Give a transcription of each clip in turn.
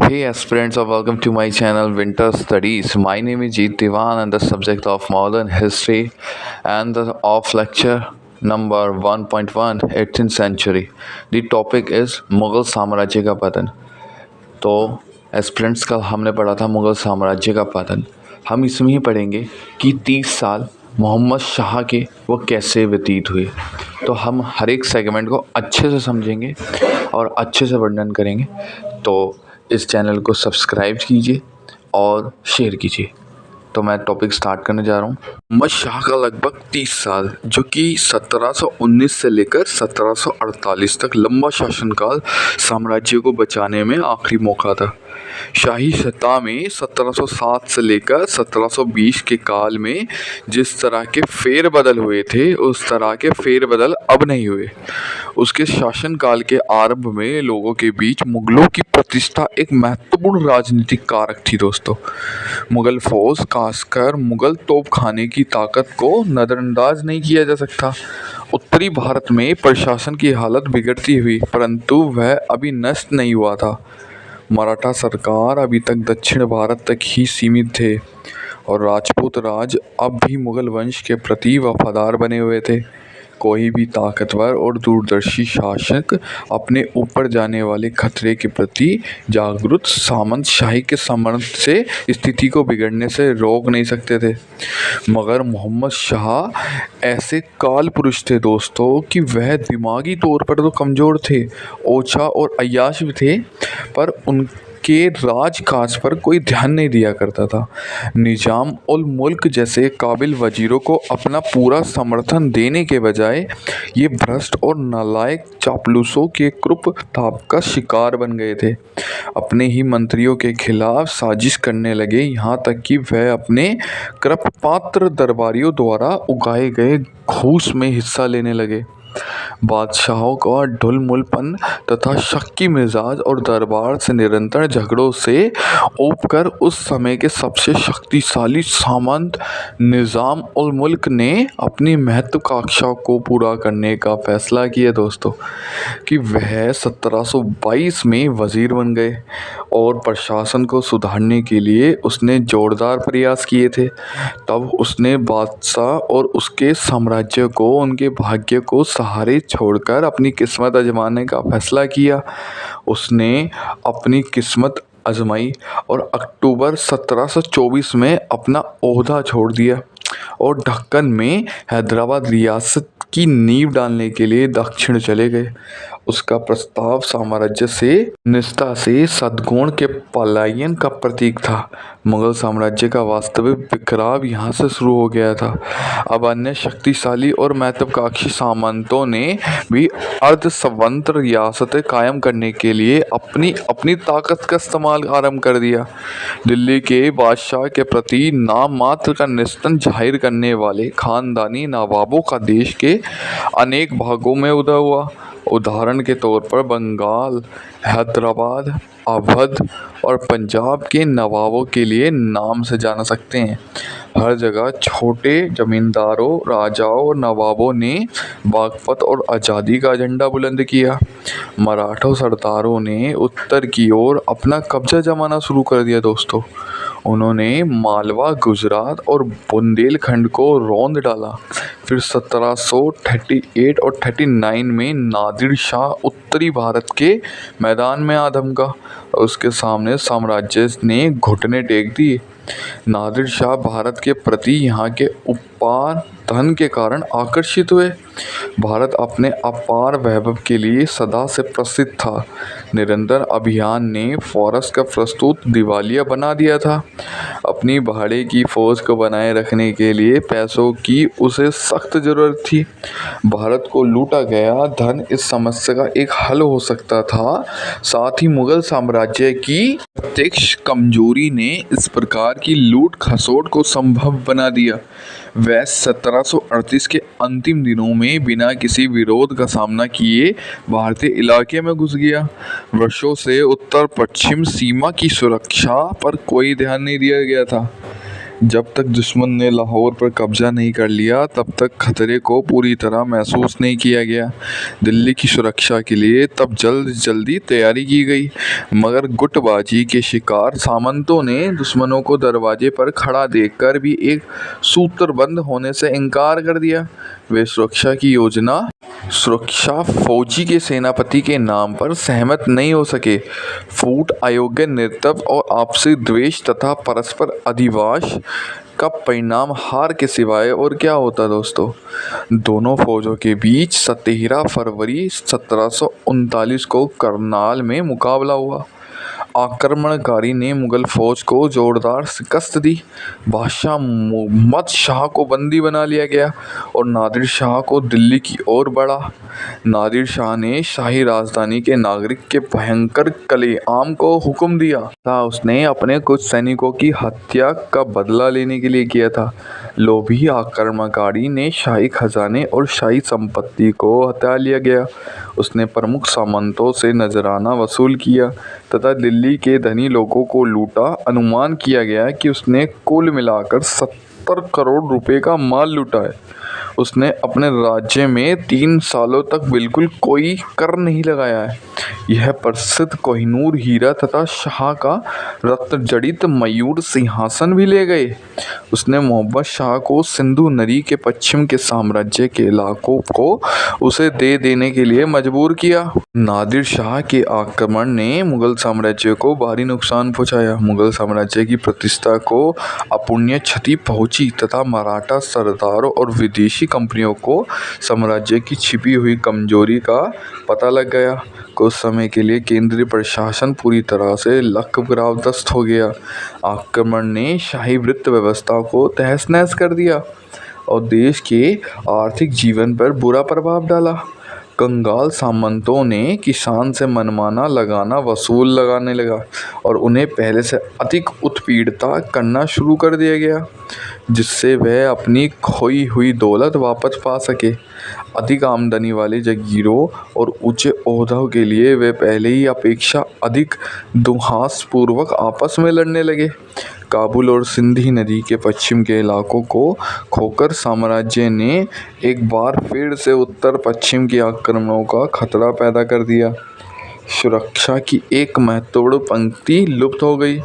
Hey aspirants, welcome to my channel Winter Studies. My name is Jeet Diwan and the subject of modern history and the off lecture number 1.1 18th century. The topic is Mughal साम्राज्य का पतन. तो aspirants कल हमने पढ़ा था मुग़ल साम्राज्य का पतन. हम इसमें ही पढ़ेंगे कि 30 साल मोहम्मद शाह के वो कैसे व्यतीत हुए. तो हम हर एक सेगमेंट को अच्छे से समझेंगे और अच्छे से वर्णन करेंगे. तो इस चैनल को सब्सक्राइब कीजिए और शेयर कीजिए. तो मैं टॉपिक स्टार्ट करने जा रहा हूँ. मोहम्मद शाह का लगभग 30 साल जो कि 1719 से लेकर 1748 तक लंबा शासनकाल साम्राज्य को बचाने में आखिरी मौका था. शाही सत्ता में 1707 से लेकर 1720 के काल में जिस तरह के फेरबदल हुए थे उस तरह के फेरबदल अब नहीं हुए. उसके शासनकाल के आरंभ में लोगों के बीच मुगलों की प्रतिष्ठा एक महत्वपूर्ण राजनीतिक कारक थी. दोस्तों, मुगल फौज खासकर मुगल तोपखाने की ताकत को नज़रअंदाज नहीं किया जा सकता. उत्तरी भारत में प्रशासन की हालत बिगड़ती हुई परंतु वह अभी नष्ट नहीं हुआ था. मराठा सरकार अभी तक दक्षिण भारत तक ही सीमित थे और राजपूत राज अब भी मुगल वंश के प्रति वफादार बने हुए थे. कोई भी ताकतवर और दूरदर्शी शासक अपने ऊपर जाने वाले खतरे के प्रति जागरूक सामंतशाही के समर्थ से स्थिति को बिगड़ने से रोक नहीं सकते थे. मगर मोहम्मद शाह ऐसे काल पुरुष थे दोस्तों कि वह दिमागी तौर पर तो कमज़ोर थे, ओछा और अय्याश भी थे, पर उनके राजकाज पर कोई ध्यान नहीं दिया करता था. निजाम उल मुल्क जैसे काबिल वजीरों को अपना पूरा समर्थन देने के बजाय ये भ्रष्ट और नालायक चापलूसों के क्रूप ताप का शिकार बन गए थे. अपने ही मंत्रियों के खिलाफ साजिश करने लगे, यहाँ तक कि वह अपने कृपापात्र दरबारियों द्वारा उगाए गए घूस में हिस्सा लेने लगे. बादशाहों का ढुलमुलपन तथा शक्की मिजाज और दरबार से निरंतर झगड़ों से ऊबकर उस समय के सबसे शक्तिशाली सामंत निज़ाम उल मुल्क ने अपनी महत्वाकांक्षा को पूरा करने का फैसला किया दोस्तों कि वह 1722 में वज़ीर बन गए और प्रशासन को सुधारने के लिए उसने जोरदार प्रयास किए थे. तब उसने बादशाह और उसके साम्राज्य को उनके भाग्य को सहारे छोड़कर अपनी किस्मत आजमाने का फैसला किया. उसने अपनी किस्मत आजमाई और अक्टूबर 1724 में अपना ओहदा छोड़ दिया और दक्कन में हैदराबाद रियासत की नींव डालने के लिए दक्षिण चले गए. उसका प्रस्ताव साम्राज्य से निष्ठा से सद्गुण के पलायन का प्रतीक था. मुगल साम्राज्य का वास्तविक बिखराव यहाँ से शुरू हो गया था. अब अन्य शक्तिशाली और महत्वाकांक्षी सामंतों ने भी अर्धस्वतंत्र रियासतें कायम करने के लिए अपनी अपनी ताकत का इस्तेमाल आरंभ कर दिया. दिल्ली के बादशाह के प्रति नाम मात्र का निस्तन जाहिर करने वाले खानदानी नवाबों का देश के अनेक भागों में उदय हुआ. उदाहरण के तौर पर बंगाल, हैदराबाद, अवध और पंजाब के नवाबों के लिए नाम से जाना सकते हैं. हर जगह छोटे जमींदारों, राजाओं और नवाबों ने बागपत और आज़ादी का झंडा बुलंद किया. मराठा सरदारों ने उत्तर की ओर अपना कब्जा जमाना शुरू कर दिया दोस्तों. उन्होंने मालवा, गुजरात और बुंदेलखंड को रौंद डाला. फिर 1738 और 39 में नादिर शाह उत्तरी भारत के मैदान में आ धमका. उसके सामने साम्राज्य ने घुटने टेक दिए. नादिर शाह भारत के प्रति यहाँ के उपार धन के कारण आकर्षित हुए. भारत अपने अपार वैभव के लिए सदा से प्रसिद्ध था. निरंतर अभियान ने फारस का प्रस्तुत दिवालिया बना दिया था. अपनी भाड़े की फौज को बनाए रखने के लिए पैसों की उसे सख्त ज़रूरत थी. भारत को लूटा गया धन इस समस्या का एक हल हो सकता था. साथ ही मुगल साम्राज्य की प्रत्यक्ष कमजोरी ने इस प्रकार की लूट खसोट को संभव बना दिया. वह 1738 के अंतिम दिनों में बिना किसी विरोध का सामना किए भारतीय इलाके में घुस गया. वर्षों से उत्तर पश्चिम सीमा की सुरक्षा पर कोई ध्यान नहीं दिया गया था. जब तक दुश्मन ने लाहौर पर कब्जा नहीं कर लिया तब तक खतरे को पूरी तरह महसूस नहीं किया गया। दिल्ली की सुरक्षा के लिए तब जल्दी तैयारी की गई, मगर गुटबाजी के शिकार सामंतों ने दुश्मनों को दरवाजे पर खड़ा देखकर भी एक सूत्रबद्ध होने से इनकार कर दिया। वे सुरक्षा फौजी के सेनापति के नाम पर सहमत नहीं हो सके। फूट, अयोग्य नेतृत्व और आपसी द्वेष तथा परस्पर अधिवास का परिणाम हार के सिवाय और क्या होता दोस्तों। दोनों फौजों के बीच 17 फरवरी 1739 को करनाल में मुकाबला हुआ। आक्रमणकारी ने मुगल फौज को जोरदार शिकस्त दी। बादशाह मुहम्मद शाह को बंदी बना लिया गया और नादिर शाह को दिल्ली की ओर बढ़ा। नादिर शाह ने शाही राजधानी के नागरिक के भयंकर कत्लेआम को हुक्म दिया था। उसने अपने कुछ सैनिकों की हत्या का बदला लेने के लिए किया था। लोभी आक्रमणकारी ने शाही खजाने और शाही संपत्ति को हथिया लिया गया। उसने प्रमुख सामंतों से नजराना वसूल किया तथा दिल्ली के धनी लोगों को लूटा। अनुमान किया गया कि उसने कुल मिलाकर 70 करोड़ रुपए का माल लूटा है। उसने अपने राज्य में 3 सालों तक बिल्कुल कोई कर नहीं लगाया है। यह प्रसिद्ध कोहिनूर हीरा तथा शाह का रत्न जड़ित मयूर सिंहासन भी ले गए। उसने मोहम्मद शाह को सिंधु नदी के पश्चिम के साम्राज्य के इलाकों को उसे दे देने के लिए मजबूर किया। नादिर शाह के आक्रमण ने मुगल साम्राज्य को भारी नुकसान पहुंचाया। मुगल साम्राज्य की प्रतिष्ठा को अपूरणीय क्षति पहुंची तथा मराठा सरदारों और विदेशी कंपनियों को साम्राज्य की छिपी हुई कमजोरी का पता लग गया। कुछ समय के लिए केंद्रीय प्रशासन पूरी तरह से लकवग्रस्त हो गया। आक्रमण ने शाही वित्त व्यवस्था को तहस-नहस कर दिया और देश के आर्थिक जीवन पर बुरा प्रभाव डाला। कंगाल सामंतों ने किसान से मनमाना लगाना वसूल लगाने लगा और उन्हें पहले से अधिक उत्पीड़िता करना शुरू कर दिया गया, जिससे वह अपनी खोई हुई दौलत वापस पा सके। अधिक आमदनी वाले जागीरों और ऊंचे ओहदों के लिए वे पहले ही अपेक्षा अधिक दुस्साहसपूर्वक आपस में लड़ने लगे। काबुल और सिंधी नदी के पश्चिम के इलाकों को खोकर साम्राज्य ने एक बार फिर से उत्तर पश्चिम के आक्रमणों का खतरा पैदा कर दिया। सुरक्षा की एक महत्वपूर्ण पंक्ति लुप्त हो गई।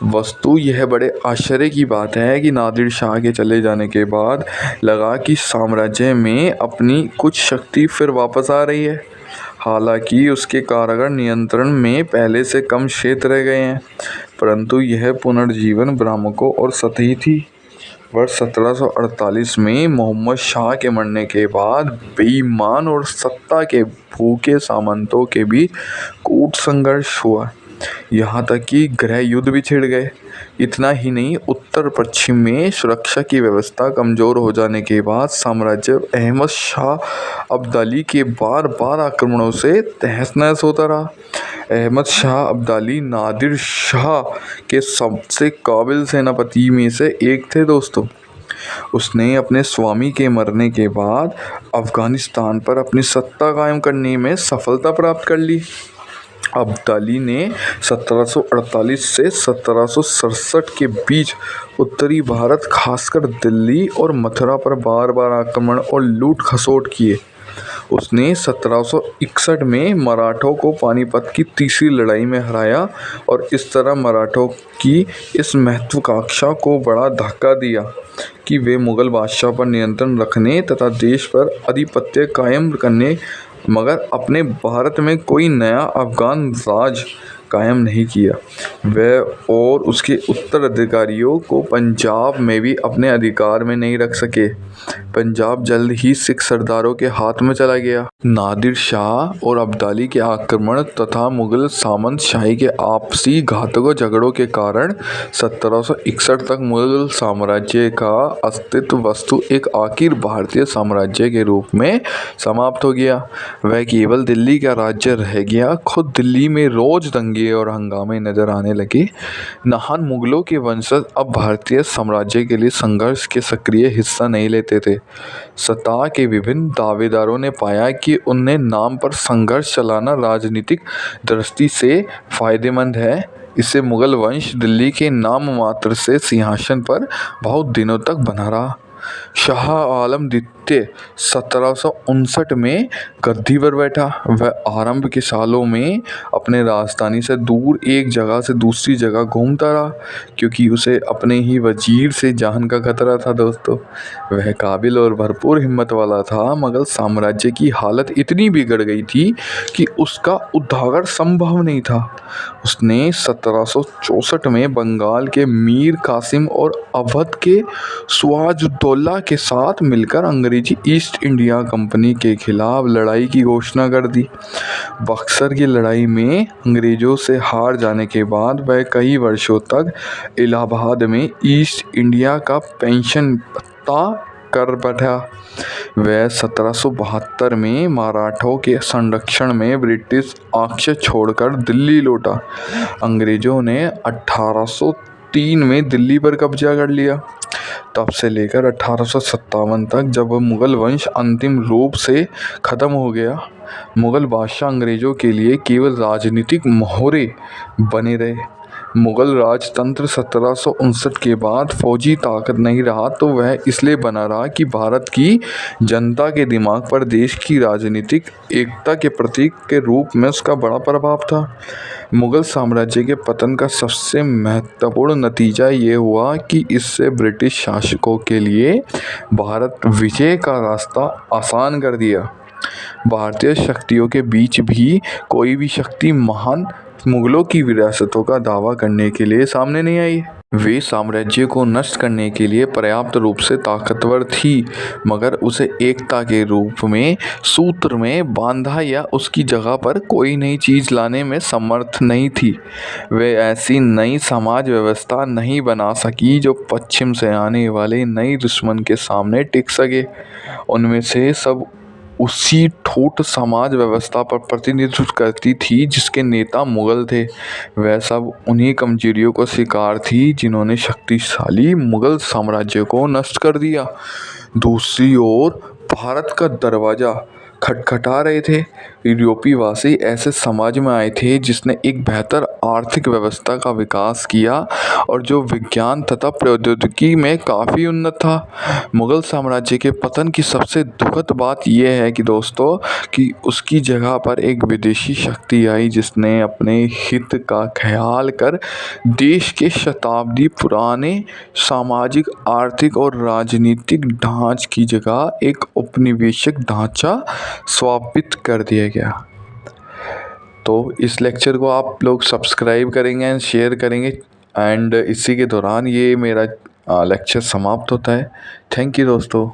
वस्तु यह बड़े आश्चर्य की बात है कि नादिर शाह के चले जाने के बाद लगा कि साम्राज्य में अपनी कुछ शक्ति फिर वापस आ रही है। हालांकि उसके कारगर नियंत्रण में पहले से कम क्षेत्र रह गए हैं, परंतु यह पुनर्जीवन भ्रामकों और सतही थी। वर्ष 1748 में मोहम्मद शाह के मरने के बाद बेईमान और सत्ता के भूखे सामंतों के बीच कूट संघर्ष हुआ, यहाँ तक कि गृह युद्ध भी छिड़ गए। इतना ही नहीं, उत्तर पश्चिम में सुरक्षा की व्यवस्था कमजोर हो जाने के बाद साम्राज्य अहमद शाह अब्दाली के बार बार आक्रमणों से तहस-नहस होता रहा। अहमद शाह अब्दाली नादिर शाह के सबसे काबिल सेनापति में से एक थे दोस्तों। उसने अपने स्वामी के मरने के बाद अफगानिस्तान पर अपनी सत्ता कायम करने में सफलता प्राप्त कर ली। अब्दाली ने 1748 से 1767 के बीच उत्तरी भारत, खासकर दिल्ली और मथुरा पर बार बार आक्रमण और लूट खसोट किए। उसने 1761 में मराठों को पानीपत की तीसरी लड़ाई में हराया और इस तरह मराठों की इस महत्वाकांक्षा को बड़ा धक्का दिया कि वे मुगल बादशाह पर नियंत्रण रखने तथा देश पर आधिपत्य कायम करने, मगर अपने भारत में कोई नया अफगान राज कायम नहीं किया। वह और उसके उत्तराधिकारियों को पंजाब में भी अपने अधिकार में नहीं रख सके। पंजाब जल्द ही सिख सरदारों के हाथ में चला गया। नादिर शाह और अब्दाली के आक्रमण तथा मुगल सामंत शाही के आपसी घातक झगड़ों के कारण 1761 तक मुगल साम्राज्य का अस्तित्व वस्तु एक आखिर भारतीय साम्राज्य के रूप में समाप्त हो गया। वह केवल दिल्ली का राज्य रह गया। खुद दिल्ली में रोज दंगे दंगे और हंगामे नजर आने लगे। महान मुगलों के वंशज अब भारतीय साम्राज्य के लिए संघर्ष के सक्रिय हिस्सा नहीं लेते थे। सत्ता के विभिन्न दावेदारों ने पाया कि उन्हें नाम पर संघर्ष चलाना राजनीतिक दृष्टि से फायदेमंद है। इससे मुगल वंश दिल्ली के नाम मात्र से सिंहासन पर बहुत दिनों तक बना रहा। शाह आलम द्वितीय 1759 में गद्दी पर बैठा। वह आरंभ के सालों में अपने राजधानी से दूर एक जगह से दूसरी जगह घूमता रहा, क्योंकि उसे अपने ही वजीर से जान का खतरा था। दोस्तों, वह काबिल और भरपूर हिम्मत वाला था, मगर साम्राज्य की हालत इतनी बिगड़ गई थी कि उसका उद्धार संभव नहीं था। उसने 1764 में बंगाल के मीर कासिम और अवध के सिराजुद्दौला के साथ मिलकर अंग्रेजी ईस्ट इंडिया कंपनी के खिलाफ लड़ाई की घोषणा कर दी। बक्सर की लड़ाई में अंग्रेजों से हार जाने के बाद वह कई वर्षों तक इलाहाबाद में ईस्ट इंडिया का पेंशन पत्ता कर बैठा। वह 1772 में मराठों के संरक्षण में ब्रिटिश आश्रय छोड़कर दिल्ली लौटा। अंग्रेजों ने 1803 में दिल्ली पर कब्जा कर लिया। तब से लेकर 1857 तक, जब मुगल वंश अंतिम रूप से खत्म हो गया, मुगल बादशाह अंग्रेजों के लिए केवल राजनीतिक मोहरे बने रहे। मुगल राजतंत्र 1759 के बाद फौजी ताकत नहीं रहा, तो वह इसलिए बना रहा कि भारत की जनता के दिमाग पर देश की राजनीतिक एकता के प्रतीक के रूप में उसका बड़ा प्रभाव था। मुगल साम्राज्य के पतन का सबसे महत्वपूर्ण नतीजा ये हुआ कि इससे ब्रिटिश शासकों के लिए भारत विजय का रास्ता आसान कर दिया। भारतीय शक्तियों के बीच भी कोई भी शक्ति महान मुगलों की विरासतों का दावा करने के लिए सामने नहीं आई। वे साम्राज्य को नष्ट करने के लिए पर्याप्त रूप से ताकतवर थी, मगर उसे एकता के रूप में सूत्र में बांधा या उसकी जगह पर कोई नई चीज लाने में समर्थ नहीं थी। वे ऐसी नई समाज व्यवस्था नहीं बना सकी जो पश्चिम से आने वाले नए दुश्मन के सामने टिक सके। उनमें से सब उसी ठोस समाज व्यवस्था पर प्रतिनिधित्व करती थी जिसके नेता मुगल थे। वह सब उन्हीं कमजोरियों का शिकार थी जिन्होंने शक्तिशाली मुगल साम्राज्य को नष्ट कर दिया। दूसरी ओर भारत का दरवाजा खटखटा रहे थे। यूरोपीय वासी ऐसे समाज में आए थे जिसने एक बेहतर आर्थिक व्यवस्था का विकास किया और जो विज्ञान तथा प्रौद्योगिकी में काफ़ी उन्नत था। मुगल साम्राज्य के पतन की सबसे दुखद बात यह है कि दोस्तों कि उसकी जगह पर एक विदेशी शक्ति आई जिसने अपने हित का ख्याल कर देश के शताब्दी पुराने सामाजिक, आर्थिक और राजनीतिक ढांचे की जगह एक उपनिवेशिक ढांचा स्थापित कर दिया गया। तो इस लेक्चर को आप लोग सब्सक्राइब करेंगे एंड शेयर करेंगे, एंड इसी के दौरान ये मेरा लेक्चर समाप्त होता है। थैंक यू दोस्तों।